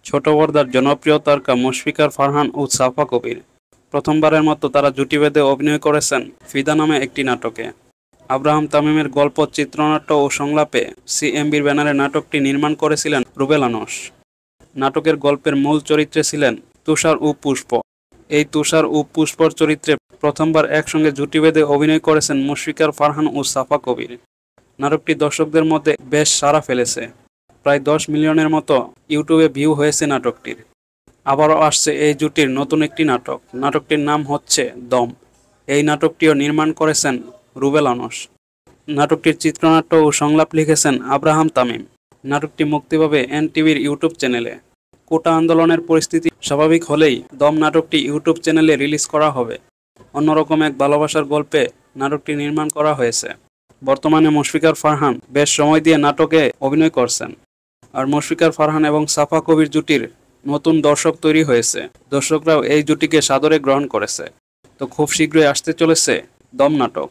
ছোট পর্দার জনপ্রিয় তারকা মুশফিকার ফারহান ও সাফা কবির প্রথমবারের মতো তারা জুটি বেঁধে অভিনয় করেছেন ফিদা নামে একটি নাটকে। আব্রাহাম তামিমের গল্প, চিত্রনাট্য ও সংলাপে সিএমবির ব্যানারে নাটকটি নির্মাণ করেছিলেন রুবেল আনস। নাটকের গল্পের মূল চরিত্রে ছিলেন তুষার ও পুষ্প। এই তুষার ও পুষ্পর চরিত্রে প্রথমবার একসঙ্গে জুটি বেঁধে অভিনয় করেছেন মুশফিকার ফারহান ও সাফা কবির। নাটকটি দর্শকদের মধ্যে বেশ সাড়া ফেলেছে। প্রায় 10 মিলিয়নের মতো ইউটিউবে ভিউ হয়েছে নাটকটির। আবারও আসছে এই জুটির নতুন একটি নাটক। নাটকটির নাম হচ্ছে দম। এই নাটকটিও নির্মাণ করেছেন রুবেল আনস। নাটকটির চিত্রনাট্য ও সংলাপ লিখেছেন আব্রাহাম তামিম। নাটকটি মুক্তি পাবে এনটিভির ইউটিউব চ্যানেলে। কোটা আন্দোলনের পরিস্থিতি স্বাভাবিক হলেই দম নাটকটি ইউটিউব চ্যানেলে রিলিজ করা হবে। অন্যরকম এক ভালোবাসার গল্পে নাটকটি নির্মাণ করা হয়েছে। বর্তমানে মুশফিকার ফারহান বেশ সময় দিয়ে নাটকে অভিনয় করছেন। আর মুশফিকার ফারহান এবং সাফা কবির জুটির নতুন দর্শক তৈরি হয়েছে। দর্শকরাও এই জুটিকে সাদরে গ্রহণ করেছে। তো খুব শীঘ্রই আসতে চলেছে দম নাটক।